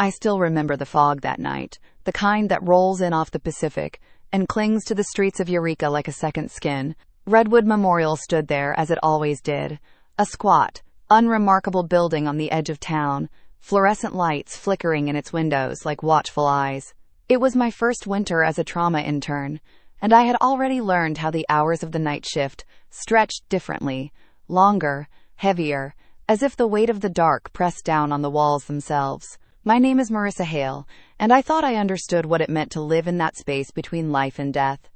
I still remember the fog that night, the kind that rolls in off the Pacific and clings to the streets of Eureka like a second skin. Redwood Memorial stood there as it always did, a squat, unremarkable building on the edge of town, fluorescent lights flickering in its windows like watchful eyes. It was my first winter as a trauma intern, and I had already learned how the hours of the night shift stretched differently, longer, heavier, as if the weight of the dark pressed down on the walls themselves. My name is Marissa Hale, and I thought I understood what it meant to live in that space between life and death.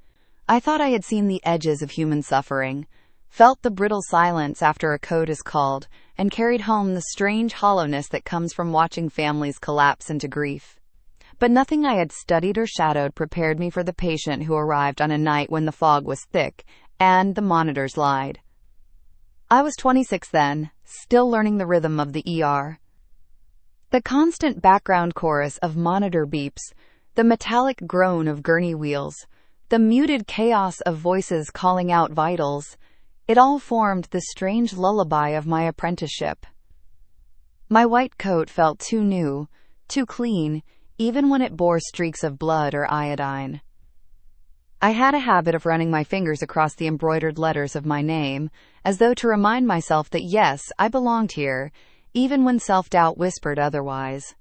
I thought I had seen the edges of human suffering, felt the brittle silence after a code is called, and carried home the strange hollowness that comes from watching families collapse into grief. But nothing I had studied or shadowed prepared me for the patient who arrived on a night when the fog was thick and the monitors lied. I was 26 then, still learning the rhythm of the ER. The constant background chorus of monitor beeps, the metallic groan of gurney wheels, the muted chaos of voices calling out vitals, it all formed the strange lullaby of my apprenticeship. My white coat felt too new, too clean, even when it bore streaks of blood or iodine. I had a habit of running my fingers across the embroidered letters of my name, as though to remind myself that yes, I belonged here, even when self-doubt whispered otherwise.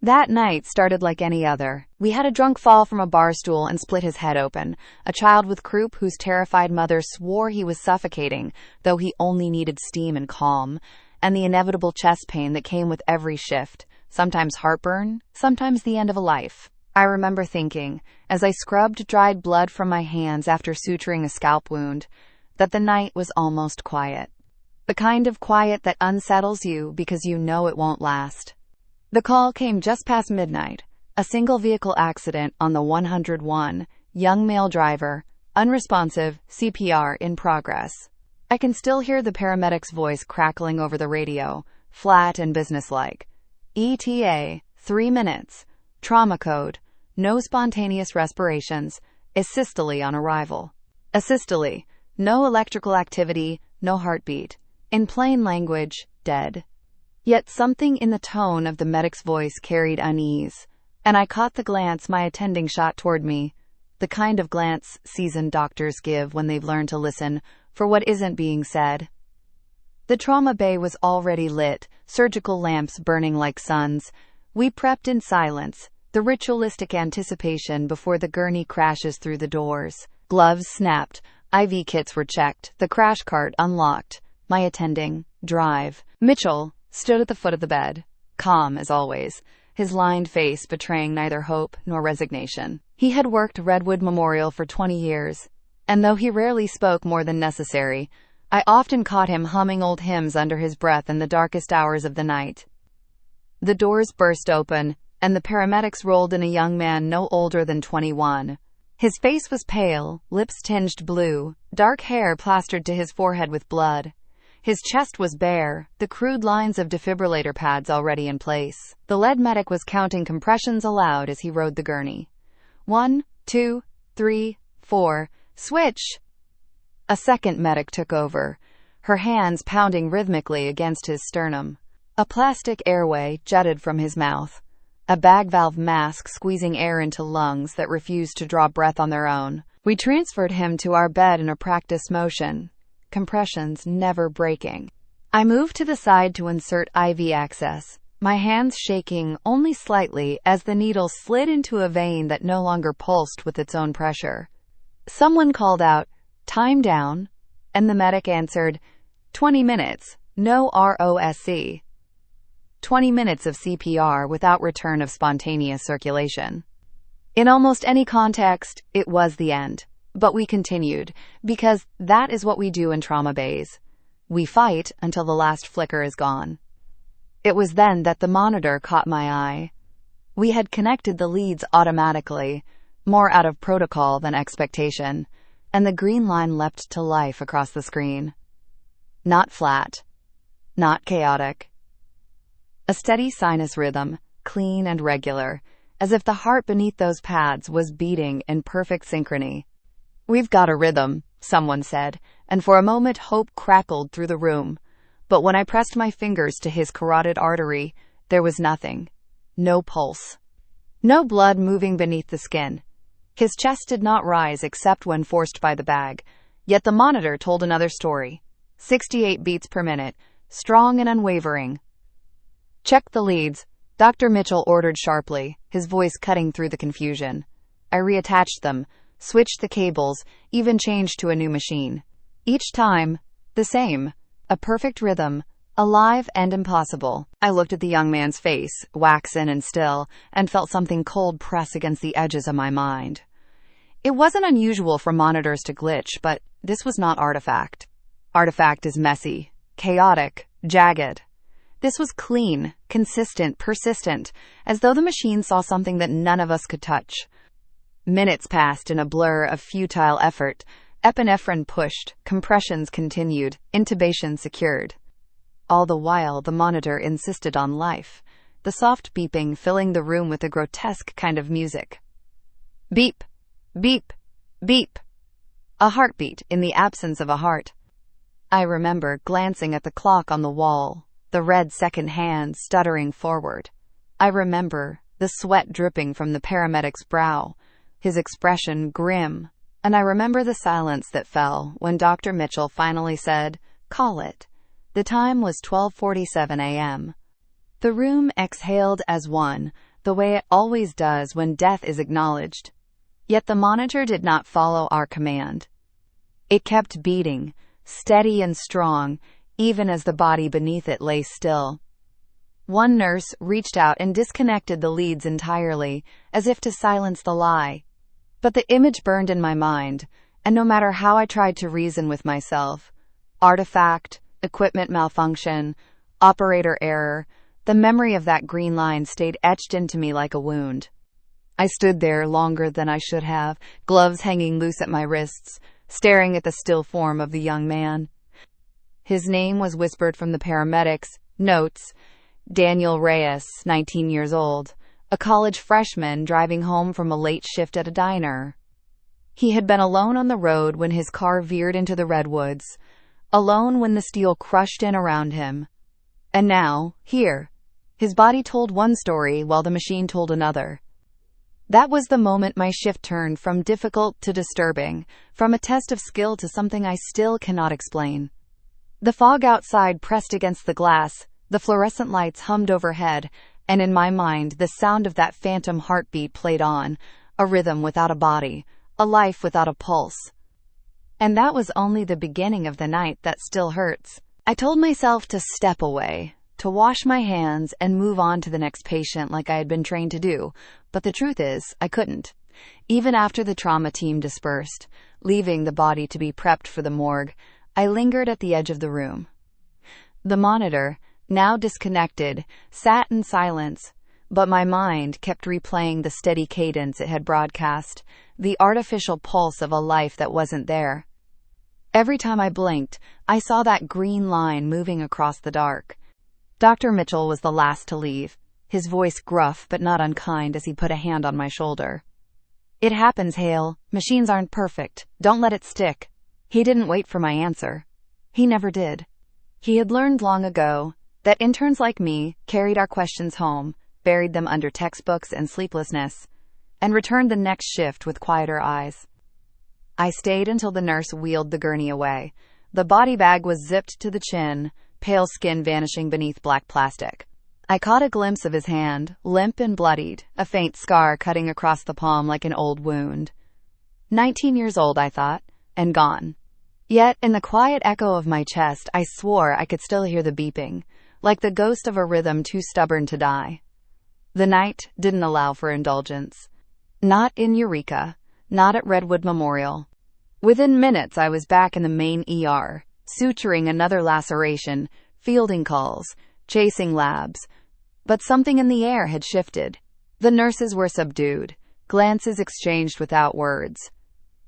That night started like any other. We had a drunk fall from a bar stool and split his head open, a child with croup whose terrified mother swore he was suffocating, though he only needed steam and calm, and the inevitable chest pain that came with every shift, sometimes heartburn, sometimes the end of a life. I remember thinking, as I scrubbed dried blood from my hands after suturing a scalp wound, that the night was almost quiet. The kind of quiet that unsettles you because you know it won't last. The call came just past midnight. A single vehicle accident on the 101, young male driver, unresponsive, CPR in progress. I can still hear the paramedic's voice crackling over the radio, flat and businesslike. ETA, 3 minutes. Trauma code, no spontaneous respirations, asystole on arrival. Asystole, no electrical activity, no heartbeat. In plain language, dead. Yet something in the tone of the medic's voice carried unease, and I caught the glance my attending shot toward me, the kind of glance seasoned doctors give when they've learned to listen for what isn't being said. The trauma bay was already lit, surgical lamps burning like suns. We prepped in silence, the ritualistic anticipation before the gurney crashes through the doors. Gloves snapped, IV kits were checked, the crash cart unlocked. My attending, Drive, Mitchell, stood at the foot of the bed, calm as always, his lined face betraying neither hope nor resignation. He had worked Redwood Memorial for 20 years, and though he rarely spoke more than necessary, I often caught him humming old hymns under his breath in the darkest hours of the night. The doors burst open, and the paramedics rolled in a young man no older than 21. His face was pale, lips tinged blue, dark hair plastered to his forehead with blood. His chest was bare, the crude lines of defibrillator pads already in place. The lead medic was counting compressions aloud as he rode the gurney. 1, 2, 3, 4, switch! A second medic took over, her hands pounding rhythmically against his sternum. A plastic airway jutted from his mouth, a bag valve mask squeezing air into lungs that refused to draw breath on their own. We transferred him to our bed in a practice motion, compressions never breaking. I moved to the side to insert IV access, my hands shaking only slightly as the needle slid into a vein that no longer pulsed with its own pressure. Someone called out, "Time down," and the medic answered, 20 minutes, no ROSC. 20 minutes of CPR without return of spontaneous circulation. In almost any context, it was the end. But we continued, because that is what we do in trauma bays. We fight until the last flicker is gone. It was then that the monitor caught my eye. We had connected the leads automatically, more out of protocol than expectation, and the green line leapt to life across the screen. Not flat. Not chaotic. A steady sinus rhythm, clean and regular, as if the heart beneath those pads was beating in perfect synchrony. "We've got a rhythm," someone said, and for a moment hope crackled through the room. But when I pressed my fingers to his carotid artery, there was nothing. no pulse. No blood moving beneath the skin. His chest did not rise except when forced by the bag. Yet the monitor told another story. 68 beats per minute, strong and unwavering. "Check the leads," Dr. Mitchell ordered sharply, his voice cutting through the confusion. I reattached them, switched the cables, even changed to a new machine. Each time, the same. A perfect rhythm, alive and impossible. I looked at the young man's face, waxen and still, and felt something cold press against the edges of my mind. It wasn't unusual for monitors to glitch, but this was not Artifact. Artifact is messy, chaotic, jagged. This was clean, consistent, persistent, as though the machine saw something that none of us could touch. Minutes passed in a blur of futile effort. Epinephrine pushed, compressions continued, intubation secured. All the while, the monitor insisted on life, the soft beeping filling the room with a grotesque kind of music. Beep, beep, beep. A heartbeat in the absence of a heart. I remember glancing at the clock on the wall, the red second hand stuttering forward. I remember the sweat dripping from the paramedic's brow, his expression grim, and I remember the silence that fell when Dr. Mitchell finally said, "Call it." The time was 12:47 a.m. The room exhaled as one, the way it always does when death is acknowledged. Yet the monitor did not follow our command. It kept beating, steady and strong, even as the body beneath it lay still. One nurse reached out and disconnected the leads entirely, as if to silence the lie. But the image burned in my mind, and no matter how I tried to reason with myself, artifact, equipment malfunction, operator error, the memory of that green line stayed etched into me like a wound. I stood there longer than I should have, gloves hanging loose at my wrists, staring at the still form of the young man. His name was whispered from the paramedics. Notes: Daniel Reyes, 19 years old, a college freshman driving home from a late shift at a diner. He had been alone on the road when his car veered into the redwoods, alone when the steel crushed in around him. And now, here, his body told one story while the machine told another. That was the moment my shift turned from difficult to disturbing, from a test of skill to something I still cannot explain. The fog outside pressed against the glass, the fluorescent lights hummed overhead, and in my mind the sound of that phantom heartbeat played on, a rhythm without a body, a life without a pulse. And that was only the beginning of the night that still hurts. I told myself to step away, to wash my hands and move on to the next patient like I had been trained to do, but the truth is, I couldn't. Even after the trauma team dispersed, leaving the body to be prepped for the morgue, I lingered at the edge of the room. The monitor, now disconnected, sat in silence, but my mind kept replaying the steady cadence it had broadcast, the artificial pulse of a life that wasn't there. Every time I blinked, I saw that green line moving across the dark. Dr. Mitchell was the last to leave, his voice gruff but not unkind as he put a hand on my shoulder. "It happens, Hale. Machines aren't perfect. Don't let it stick." He didn't wait for my answer. He never did. He had learned long ago that interns like me carried our questions home, buried them under textbooks and sleeplessness, and returned the next shift with quieter eyes. I stayed until the nurse wheeled the gurney away. The body bag was zipped to the chin, pale skin vanishing beneath black plastic. I caught a glimpse of his hand, limp and bloodied, a faint scar cutting across the palm like an old wound. 19 years old, I thought, and gone. Yet, in the quiet echo of my chest, I swore I could still hear the beeping, like the ghost of a rhythm too stubborn to die. The night didn't allow for indulgence. Not in Eureka, not at Redwood Memorial. Within minutes, I was back in the main ER, suturing another laceration, fielding calls, chasing labs. But something in the air had shifted. The nurses were subdued, glances exchanged without words.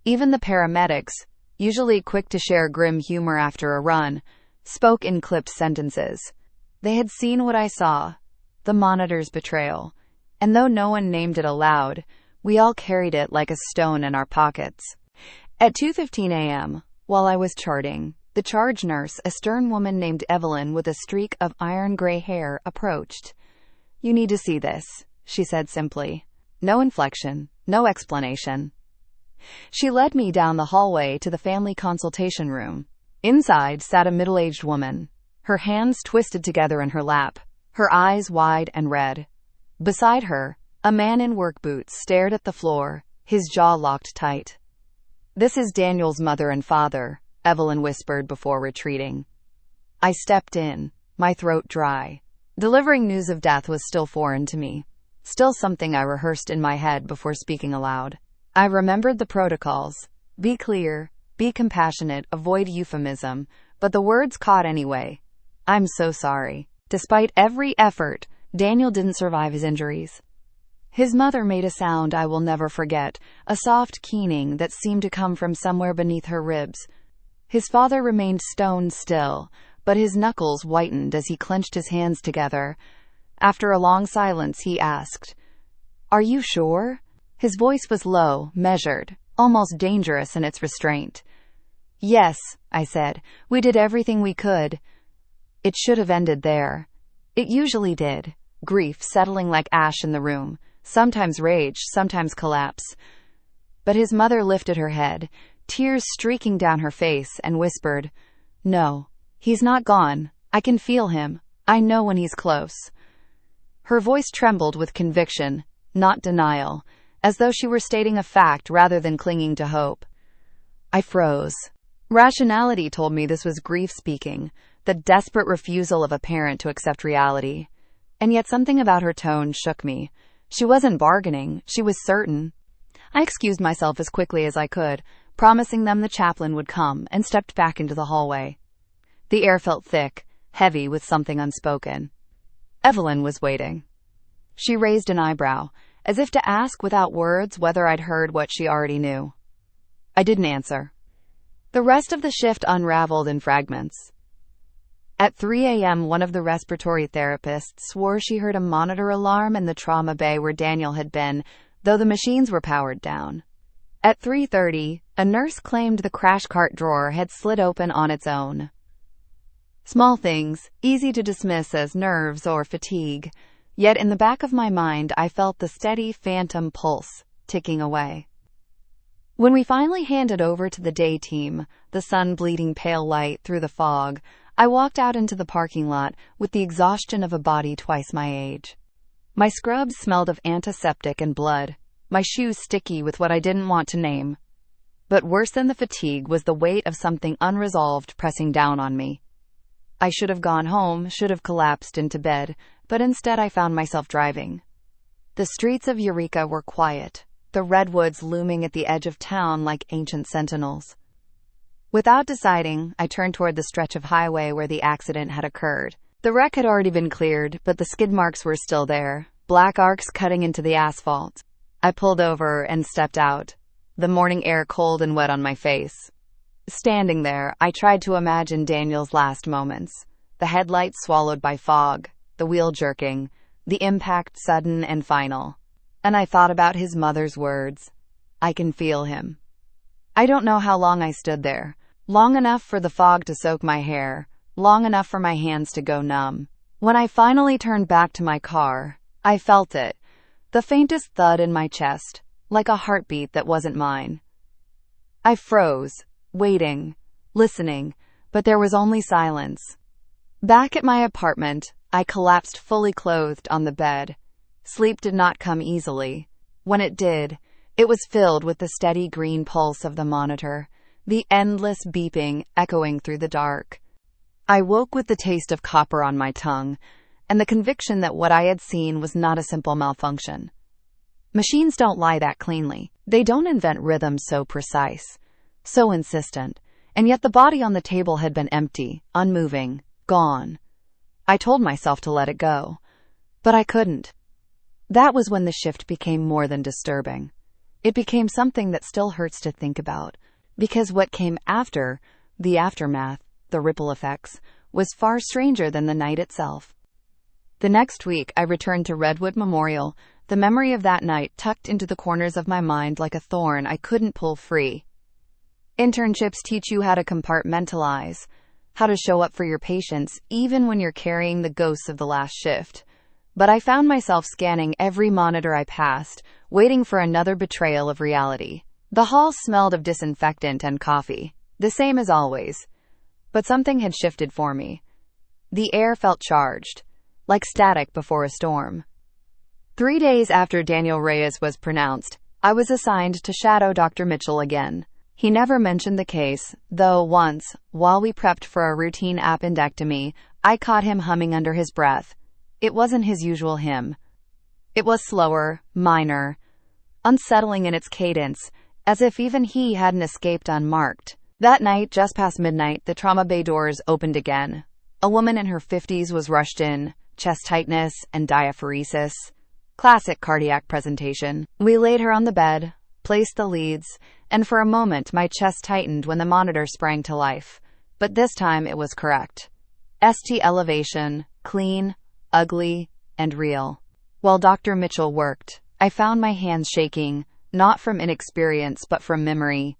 Even the paramedics, usually quick to share grim humor after a run, spoke in clipped sentences. They had seen what I saw, the monitor's betrayal, and though no one named it aloud, we all carried it like a stone in our pockets. At 2:15 a.m., while I was charting, the charge nurse, a stern woman named Evelyn with a streak of iron gray hair, approached. "You need to see this," she said simply. No inflection, no explanation. She led me down the hallway to the family consultation room. Inside sat a middle-aged woman, her hands twisted together in her lap, her eyes wide and red. Beside her, a man in work boots stared at the floor, his jaw locked tight. "This is Daniel's mother and father," Evelyn whispered before retreating. I stepped in, my throat dry. Delivering news of death was still foreign to me, still something I rehearsed in my head before speaking aloud. I remembered the protocols. Be clear, be compassionate, avoid euphemism, but the words caught anyway. "I'm so sorry." Despite every effort, Daniel didn't survive his injuries. His mother made a sound I will never forget, a soft keening that seemed to come from somewhere beneath her ribs. His father remained stone still, but his knuckles whitened as he clenched his hands together. After a long silence, he asked, "Are you sure?" His voice was low, measured, almost dangerous in its restraint. "Yes," I said. "We did everything we could." It should have ended there. It usually did. Grief settling like ash in the room, sometimes rage, sometimes collapse. But his mother lifted her head, tears streaking down her face, and whispered, "No, he's not gone. I can feel him. I know when he's close." Her voice trembled with conviction, not denial, as though she were stating a fact rather than clinging to hope. I froze. Rationality told me this was grief speaking, the desperate refusal of a parent to accept reality. And yet something about her tone shook me. She wasn't bargaining, she was certain. I excused myself as quickly as I could, promising them the chaplain would come, and stepped back into the hallway. The air felt thick, heavy with something unspoken. Evelyn was waiting. She raised an eyebrow, as if to ask without words whether I'd heard what she already knew. I didn't answer. The rest of the shift unraveled in fragments. At 3 a.m., one of the respiratory therapists swore she heard a monitor alarm in the trauma bay where Daniel had been, though the machines were powered down. At 3:30, a nurse claimed the crash cart drawer had slid open on its own. Small things, easy to dismiss as nerves or fatigue. Yet in the back of my mind, I felt the steady phantom pulse ticking away. When we finally handed over to the day team, the sun bleeding pale light through the fog, I walked out into the parking lot with the exhaustion of a body twice my age. My scrubs smelled of antiseptic and blood, my shoes sticky with what I didn't want to name. But worse than the fatigue was the weight of something unresolved pressing down on me. I should have gone home, should have collapsed into bed, but instead I found myself driving. The streets of Eureka were quiet, the redwoods looming at the edge of town like ancient sentinels. Without deciding, I turned toward the stretch of highway where the accident had occurred. The wreck had already been cleared, but the skid marks were still there, black arcs cutting into the asphalt. I pulled over and stepped out, the morning air cold and wet on my face. Standing there, I tried to imagine Daniel's last moments, the headlights swallowed by fog, the wheel jerking, the impact sudden and final. And I thought about his mother's words. I can feel him. I don't know how long I stood there. Long enough for the fog to soak my hair, long enough for my hands to go numb. When I finally turned back to my car, I felt it, the faintest thud in my chest, like a heartbeat that wasn't mine. I froze, waiting, listening, but there was only silence. Back at my apartment, I collapsed fully clothed on the bed. Sleep did not come easily. When it did, it was filled with the steady green pulse of the monitor, the endless beeping echoing through the dark. I woke with the taste of copper on my tongue, and the conviction that what I had seen was not a simple malfunction. Machines don't lie that cleanly. They don't invent rhythms so precise, so insistent, and yet the body on the table had been empty, unmoving, gone. I told myself to let it go, but I couldn't. That was when the shift became more than disturbing. It became something that still hurts to think about, because what came after, the aftermath, the ripple effects, was far stranger than the night itself. The next week, I returned to Redwood Memorial, the memory of that night tucked into the corners of my mind like a thorn I couldn't pull free. Internships teach you how to compartmentalize, how to show up for your patients even when you're carrying the ghosts of the last shift. But I found myself scanning every monitor I passed, waiting for another betrayal of reality. The hall smelled of disinfectant and coffee, the same as always. But something had shifted for me. The air felt charged, like static before a storm. 3 days after Daniel Reyes was pronounced, I was assigned to shadow Dr. Mitchell again. He never mentioned the case, though once, while we prepped for a routine appendectomy, I caught him humming under his breath. It wasn't his usual hymn. It was slower, minor, unsettling in its cadence, as if even he hadn't escaped unmarked. That night, just past midnight, the trauma bay doors opened again. A woman in her 50s was rushed in, chest tightness and diaphoresis. Classic cardiac presentation. We laid her on the bed, placed the leads, and for a moment my chest tightened when the monitor sprang to life. But this time it was correct. ST elevation, clean, ugly, and real. While Dr. Mitchell worked, I found my hands shaking, not from inexperience but from memory.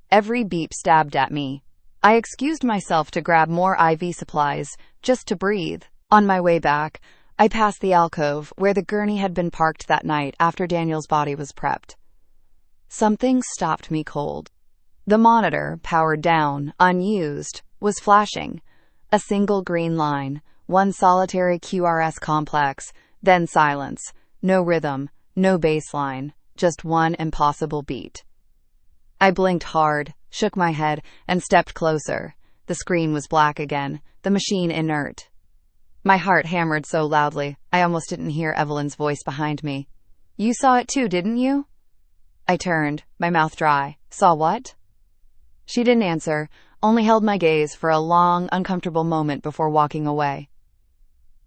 Every beep stabbed at me. I excused myself to grab more IV supplies, just to breathe. On my way back, I passed the alcove where the gurney had been parked that night after Daniel's body was prepped. Something stopped me cold. The monitor, powered down, unused, was flashing. A single green line, one solitary QRS complex, then silence. No rhythm, no baseline, just one impossible beat. I blinked hard, shook my head, and stepped closer. The screen was black again, the machine inert. My heart hammered so loudly, I almost didn't hear Evelyn's voice behind me. "You saw it too, didn't you?" I turned, my mouth dry. "Saw what?" She didn't answer, only held my gaze for a long, uncomfortable moment before walking away.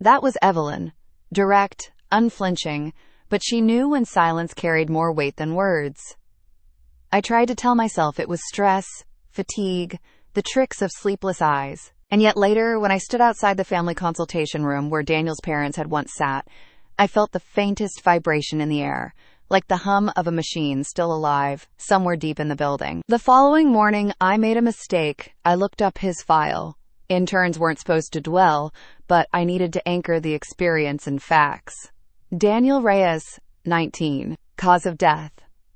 That was Evelyn. Direct, unflinching, but she knew when silence carried more weight than words. I tried to tell myself it was stress, fatigue, the tricks of sleepless eyes. And yet later, when I stood outside the family consultation room where Daniel's parents had once sat, I felt the faintest vibration in the air, like the hum of a machine still alive, somewhere deep in the building. The following morning, I made a mistake. I looked up his file. Interns weren't supposed to dwell, but I needed to anchor the experience in facts. Daniel Reyes, 19. Cause of death: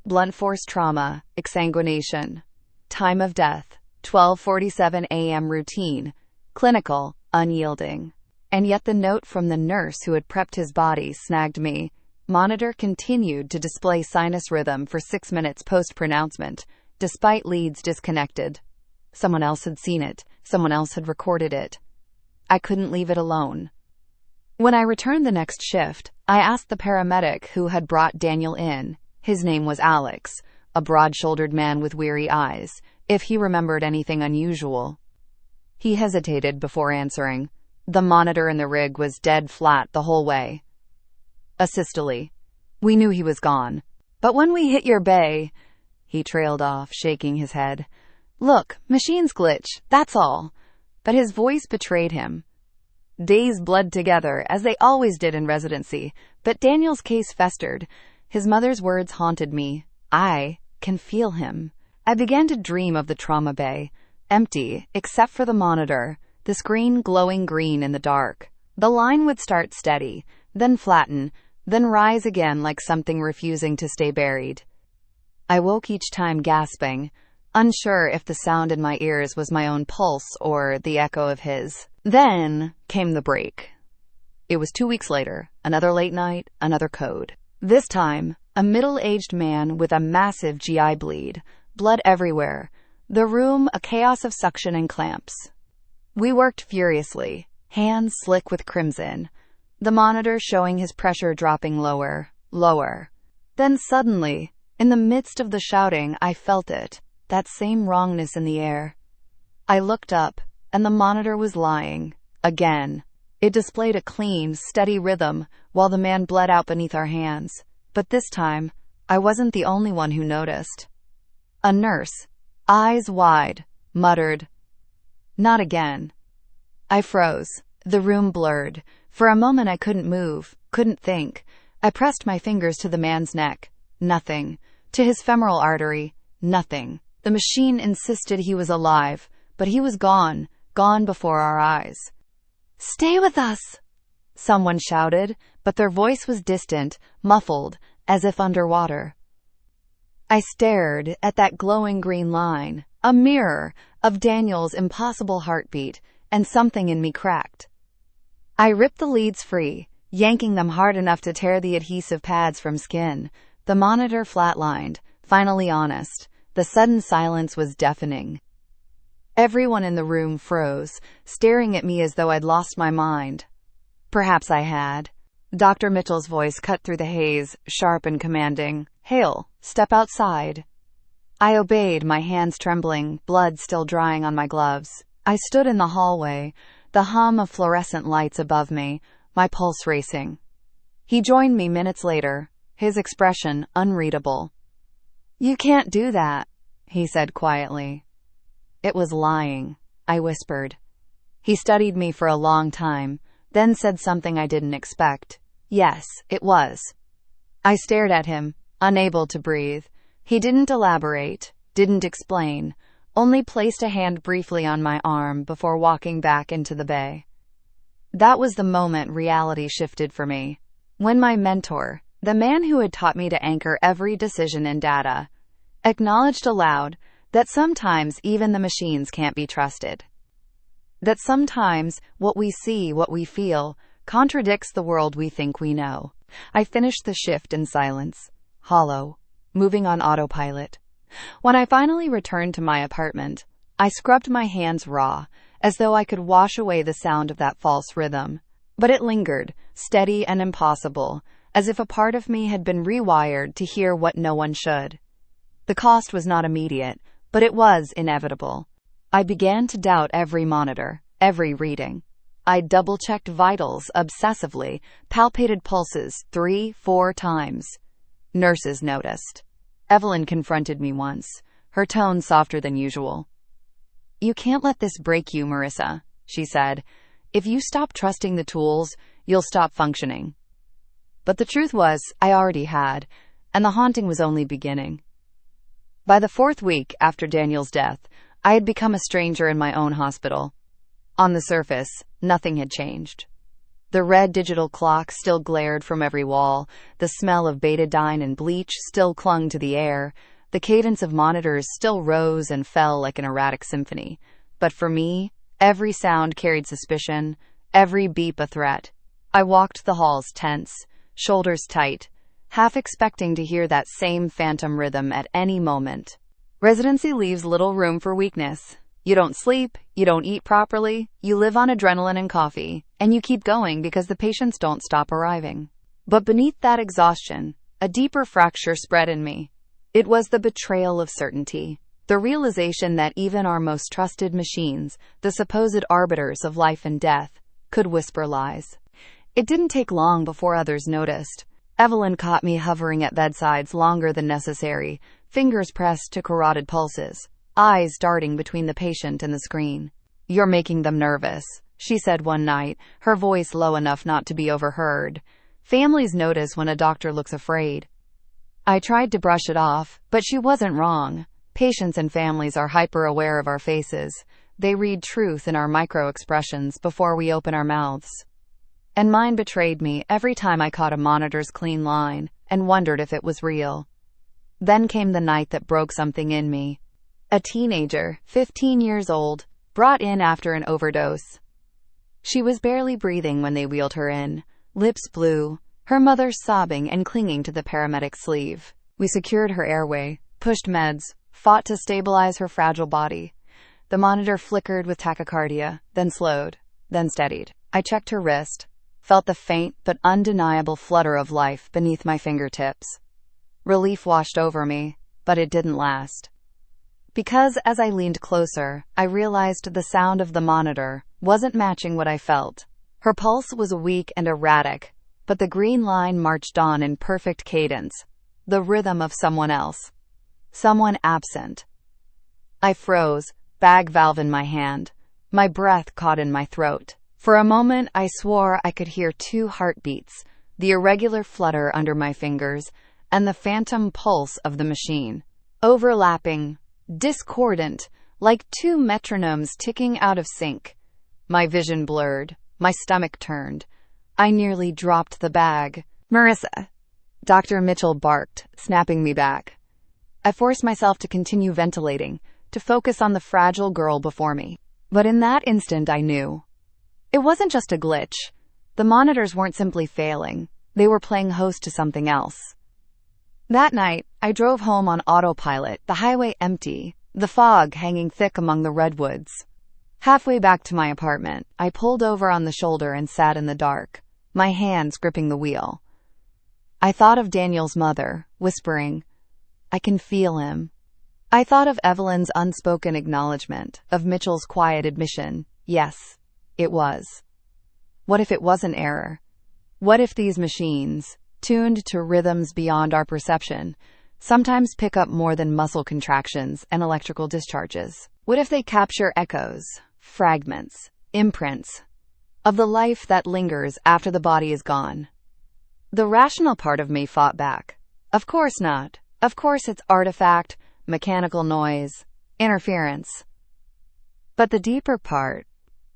blunt force trauma, exsanguination. Time of death: 12:47 a.m. Routine. Clinical, unyielding. And yet the note from the nurse who had prepped his body snagged me. Monitor continued to display sinus rhythm for 6 minutes post-pronouncement, despite leads disconnected. Someone else had seen it. Someone else had recorded it. I couldn't leave it alone. When I returned the next shift, I asked the paramedic who had brought Daniel in, his name was Alex, a broad-shouldered man with weary eyes, if he remembered anything unusual. He hesitated before answering. The monitor in the rig was dead flat the whole way. Asystole. We knew he was gone. But when we hit your bay, he trailed off, shaking his head. Look, machines glitch, that's all. But his voice betrayed him. Days bled together, as they always did in residency, but Daniel's case festered. His mother's words haunted me. I can feel him. I began to dream of the trauma bay, empty, except for the monitor, the screen glowing green in the dark. The line would start steady, then flatten, then rise again like something refusing to stay buried. I woke each time gasping, unsure if the sound in my ears was my own pulse or the echo of his. Then came the break. It was 2 weeks later, another late night, another code. This time, a middle-aged man with a massive GI bleed, blood everywhere, the room a chaos of suction and clamps. We worked furiously, hands slick with crimson, the monitor showing his pressure dropping lower, lower. Then suddenly, in the midst of the shouting, I felt it, that same wrongness in the air. I looked up, and the monitor was lying, again. It displayed a clean, steady rhythm, while the man bled out beneath our hands. But this time, I wasn't the only one who noticed. A nurse, eyes wide, muttered, "Not again." I froze. The room blurred. For a moment I couldn't move, couldn't think. I pressed my fingers to the man's neck. Nothing. To his femoral artery. Nothing. The machine insisted he was alive, but he was gone, gone before our eyes. "Stay with us," Someone shouted, but their voice was distant, muffled, as if underwater. I stared at that glowing green line, a mirror of Daniel's impossible heartbeat, and something in me cracked. I ripped the leads free, yanking them hard enough to tear the adhesive pads from skin. The monitor flatlined, finally honest. The sudden silence was deafening. Everyone in the room froze, staring at me as though I'd lost my mind. Perhaps I had. Dr. Mitchell's voice cut through the haze, sharp and commanding. "Hale, step outside." I obeyed, my hands trembling, blood still drying on my gloves. I stood in the hallway, the hum of fluorescent lights above me, my pulse racing. He joined me minutes later, his expression unreadable. "You can't do that," he said quietly. "It was lying," I whispered. He studied me for a long time, then said something I didn't expect. "Yes, it was." I stared at him, unable to breathe. He didn't elaborate, didn't explain, only placed a hand briefly on my arm before walking back into the bay. That was the moment reality shifted for me. When my mentor, the man who had taught me to anchor every decision in data, acknowledged aloud that sometimes even the machines can't be trusted. That sometimes what we see, what we feel, contradicts the world we think we know. I finished the shift in silence, hollow, moving on autopilot. When I finally returned to my apartment, I scrubbed my hands raw, as though I could wash away the sound of that false rhythm. But it lingered, steady and impossible, as if a part of me had been rewired to hear what no one should. The cost was not immediate, but it was inevitable. I began to doubt every monitor, every reading. I double-checked vitals obsessively, palpated pulses 3-4 times. Nurses noticed. Evelyn confronted me once, her tone softer than usual. "You can't let this break you, Marissa," she said. "If you stop trusting the tools, you'll stop functioning." But the truth was, I already had, and the haunting was only beginning. By the 4th week after Daniel's death, I had become a stranger in my own hospital. On the surface, nothing had changed. The red digital clock still glared from every wall, the smell of betadine and bleach still clung to the air, the cadence of monitors still rose and fell like an erratic symphony. But for me, every sound carried suspicion, every beep a threat. I walked the halls tense, shoulders tight, half expecting to hear that same phantom rhythm at any moment. Residency leaves little room for weakness. You don't sleep, you don't eat properly, you live on adrenaline and coffee, and you keep going because the patients don't stop arriving. But beneath that exhaustion, a deeper fracture spread in me. It was the betrayal of certainty, the realization that even our most trusted machines, the supposed arbiters of life and death, could whisper lies. It didn't take long before others noticed. Evelyn caught me hovering at bedsides longer than necessary, fingers pressed to carotid pulses, eyes darting between the patient and the screen. "You're making them nervous," she said one night, her voice low enough not to be overheard. Families notice when a doctor looks afraid. I tried to brush it off, but she wasn't wrong. Patients and families are hyper-aware of our faces. They read truth in our micro-expressions before we open our mouths. And mine betrayed me every time I caught a monitor's clean line and wondered if it was real. Then came the night that broke something in me. A teenager, 15 years old, brought in after an overdose. She was barely breathing when they wheeled her in, lips blue, her mother sobbing and clinging to the paramedic's sleeve. We secured her airway, pushed meds, fought to stabilize her fragile body. The monitor flickered with tachycardia, then slowed, then steadied. I checked her wrist, felt the faint but undeniable flutter of life beneath my fingertips. Relief washed over me, but it didn't last. Because as I leaned closer, I realized the sound of the monitor wasn't matching what I felt. Her pulse was weak and erratic, but the green line marched on in perfect cadence, the rhythm of someone else. Someone absent. I froze, bag valve in my hand, my breath caught in my throat. For a moment, I swore I could hear 2 heartbeats, the irregular flutter under my fingers, and the phantom pulse of the machine. Overlapping, discordant, like 2 metronomes ticking out of sync. My vision blurred, my stomach turned. I nearly dropped the bag. "Marissa," Dr. Mitchell barked, snapping me back. I forced myself to continue ventilating, to focus on the fragile girl before me. But in that instant, I knew. It wasn't just a glitch. The monitors weren't simply failing. They were playing host to something else. That night, I drove home on autopilot, the highway empty, the fog hanging thick among the redwoods. Halfway back to my apartment, I pulled over on the shoulder and sat in the dark, my hands gripping the wheel. I thought of Daniel's mother, whispering, "I can feel him." I thought of Evelyn's unspoken acknowledgement, of Mitchell's quiet admission, yes, it was. What if it was an error? What if these machines, tuned to rhythms beyond our perception, sometimes pick up more than muscle contractions and electrical discharges? What if they capture echoes, fragments, imprints of the life that lingers after the body is gone? The rational part of me fought back. Of course not. Of course it's artifact, mechanical noise, interference. But the deeper part,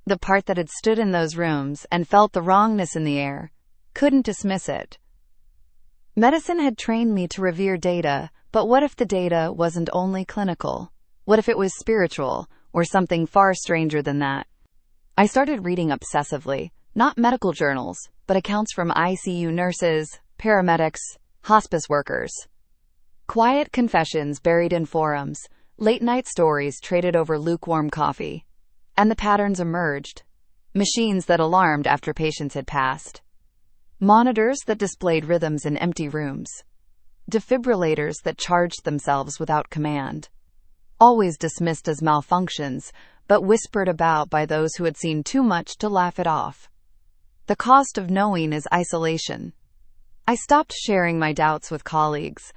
the part that had stood in those rooms and felt the wrongness in the air, couldn't dismiss it. Medicine had trained me to revere data, but what if the data wasn't only clinical? What if it was spiritual, or something far stranger than that? I started reading obsessively, not medical journals, but accounts from ICU nurses, paramedics, hospice workers. Quiet confessions buried in forums, late-night stories traded over lukewarm coffee. And the patterns emerged. Machines that alarmed after patients had passed. Monitors that displayed rhythms in empty rooms. Defibrillators that charged themselves without command. Always dismissed as malfunctions, but whispered about by those who had seen too much to laugh it off. The cost of knowing is isolation. I stopped sharing my doubts with colleagues.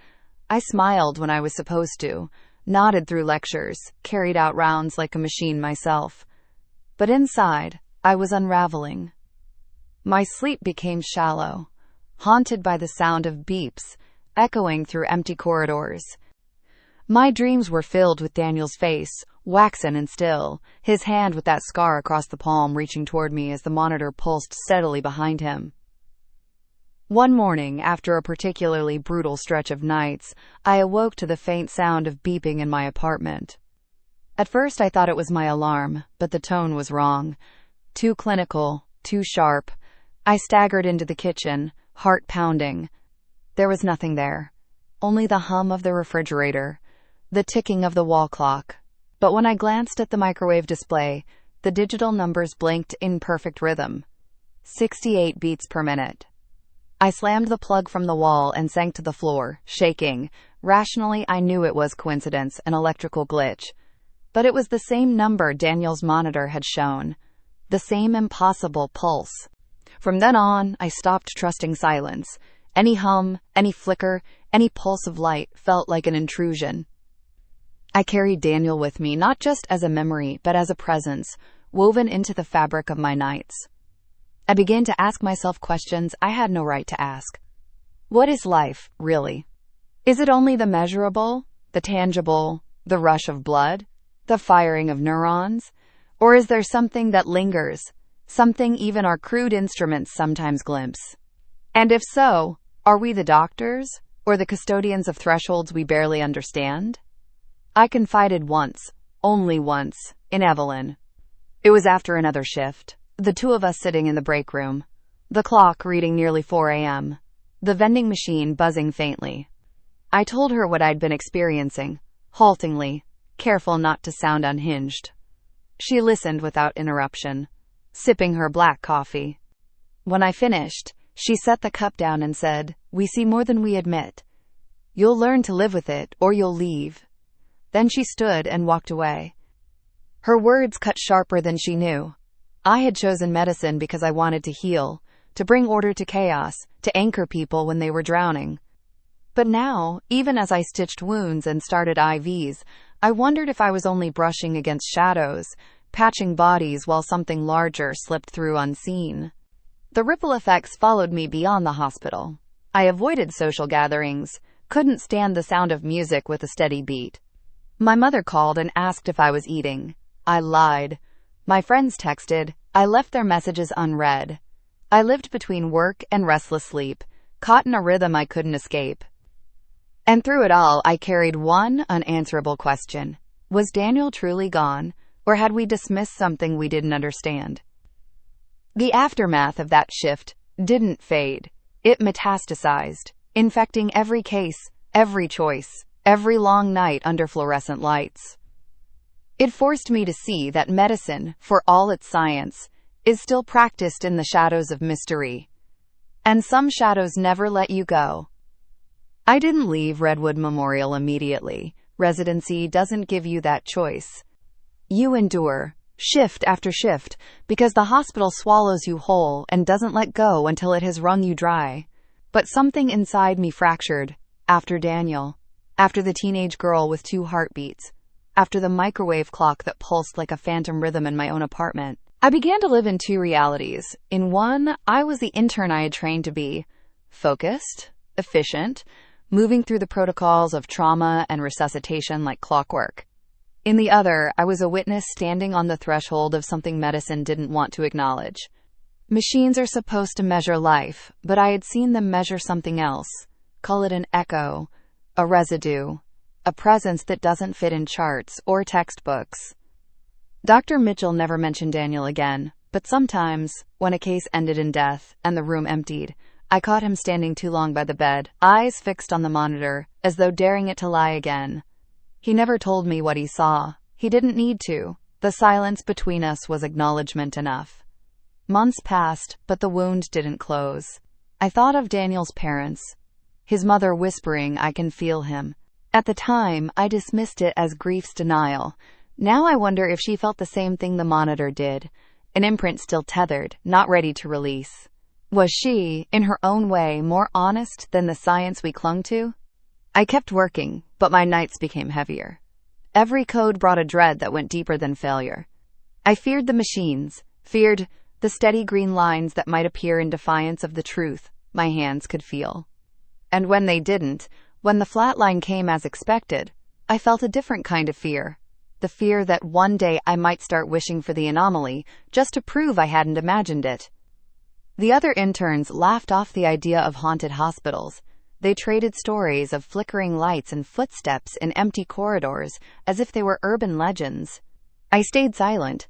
I smiled when I was supposed to, nodded through lectures, carried out rounds like a machine myself. But inside, I was unraveling. My sleep became shallow, haunted by the sound of beeps, echoing through empty corridors. My dreams were filled with Daniel's face, waxen and still, his hand with that scar across the palm reaching toward me as the monitor pulsed steadily behind him. One morning, after a particularly brutal stretch of nights, I awoke to the faint sound of beeping in my apartment. At first I thought it was my alarm, but the tone was wrong. Too clinical, too sharp. I staggered into the kitchen, heart pounding. There was nothing there. Only the hum of the refrigerator, the ticking of the wall clock. But when I glanced at the microwave display, the digital numbers blinked in perfect rhythm. 68 beats per minute. I slammed the plug from the wall and sank to the floor, shaking. Rationally, I knew it was coincidence, an electrical glitch. But it was the same number Daniel's monitor had shown. The same impossible pulse. From then on, I stopped trusting silence. Any hum, any flicker, any pulse of light felt like an intrusion. I carried Daniel with me, not just as a memory, but as a presence, woven into the fabric of my nights. I began to ask myself questions I had no right to ask. What is life, really? Is it only the measurable, the tangible, the rush of blood, the firing of neurons? Or is there something that lingers, something even our crude instruments sometimes glimpse? And if so, are we the doctors, or the custodians of thresholds we barely understand? I confided once, only once, in Evelyn. It was after another shift. The two of us sitting in the break room. The clock reading nearly 4 a.m. The vending machine buzzing faintly. I told her what I'd been experiencing, haltingly, careful not to sound unhinged. She listened without interruption, sipping her black coffee. When I finished, she set the cup down and said, "We see more than we admit. You'll learn to live with it, or you'll leave." Then she stood and walked away. Her words cut sharper than she knew. I had chosen medicine because I wanted to heal, to bring order to chaos, to anchor people when they were drowning. But now, even as I stitched wounds and started IVs, I wondered if I was only brushing against shadows, patching bodies while something larger slipped through unseen. The ripple effects followed me beyond the hospital. I avoided social gatherings, couldn't stand the sound of music with a steady beat. My mother called and asked if I was eating. I lied. My friends texted. I left their messages unread. I lived between work and restless sleep, caught in a rhythm I couldn't escape. And through it all, I carried one unanswerable question. Was Daniel truly gone, or had we dismissed something we didn't understand? The aftermath of that shift didn't fade. It metastasized, infecting every case, every choice, every long night under fluorescent lights. It forced me to see that medicine, for all its science, is still practiced in the shadows of mystery. And some shadows never let you go. I didn't leave Redwood Memorial immediately. Residency doesn't give you that choice. You endure, shift after shift, because the hospital swallows you whole and doesn't let go until it has wrung you dry. But something inside me fractured. After Daniel. After the teenage girl with 2 heartbeats. After the microwave clock that pulsed like a phantom rhythm in my own apartment. I began to live in 2 realities. In one, I was the intern I had trained to be. Focused, efficient, moving through the protocols of trauma and resuscitation like clockwork. In the other, I was a witness standing on the threshold of something medicine didn't want to acknowledge. Machines are supposed to measure life, but I had seen them measure something else. Call it an echo, a residue, a presence that doesn't fit in charts or textbooks. Dr. Mitchell never mentioned Daniel again, but sometimes, when a case ended in death and the room emptied, I caught him standing too long by the bed, eyes fixed on the monitor, as though daring it to lie again. He never told me what he saw. He didn't need to. The silence between us was acknowledgement enough. Months passed, but the wound didn't close. I thought of Daniel's parents. His mother whispering, "I can feel him." At the time, I dismissed it as grief's denial. Now I wonder if she felt the same thing the monitor did. An imprint still tethered, not ready to release. Was she, in her own way, more honest than the science we clung to? I kept working, but my nights became heavier. Every code brought a dread that went deeper than failure. I feared the machines, feared the steady green lines that might appear in defiance of the truth my hands could feel. And when they didn't, when the flatline came as expected, I felt a different kind of fear. The fear that one day I might start wishing for the anomaly just to prove I hadn't imagined it. The other interns laughed off the idea of haunted hospitals. They traded stories of flickering lights and footsteps in empty corridors as if they were urban legends. I stayed silent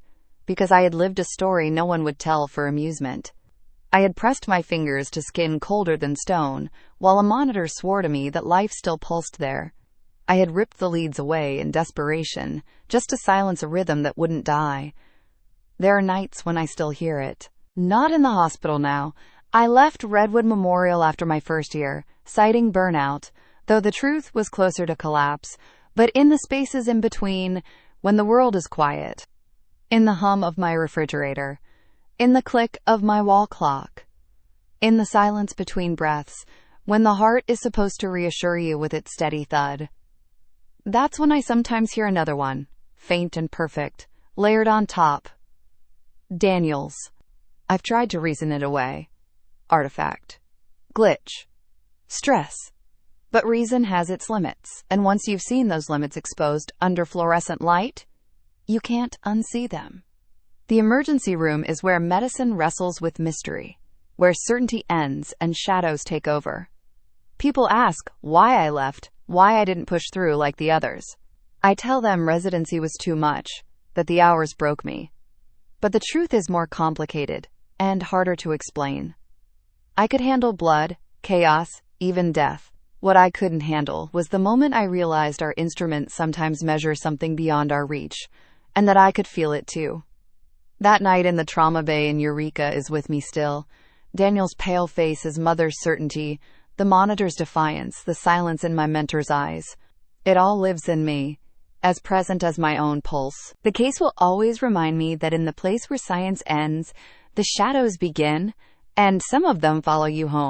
because I had lived a story no one would tell for amusement. I had pressed my fingers to skin colder than stone, while a monitor swore to me that life still pulsed there. I had ripped the leads away in desperation, just to silence a rhythm that wouldn't die. There are nights when I still hear it. Not in the hospital now. I left Redwood Memorial after my first year, citing burnout, though the truth was closer to collapse, but in the spaces in between, when the world is quiet. In the hum of my refrigerator. In the click of my wall clock. In the silence between breaths, when the heart is supposed to reassure you with its steady thud. That's when I sometimes hear another one, faint and perfect, layered on top. Daniel's. I've tried to reason it away. Artifact. Glitch. Stress. But reason has its limits, and once you've seen those limits exposed under fluorescent light, you can't unsee them. The emergency room is where medicine wrestles with mystery, where certainty ends and shadows take over. People ask why I left, why I didn't push through like the others. I tell them residency was too much, that the hours broke me. But the truth is more complicated and harder to explain. I could handle blood, chaos, even death. What I couldn't handle was the moment I realized our instruments sometimes measure something beyond our reach, and that I could feel it too. That night in the trauma bay in Eureka is with me still. Daniel's pale face, his mother's certainty, the monitor's defiance, the silence in my mentor's eyes. It all lives in me, as present as my own pulse. The case will always remind me that in the place where science ends, the shadows begin, and some of them follow you home.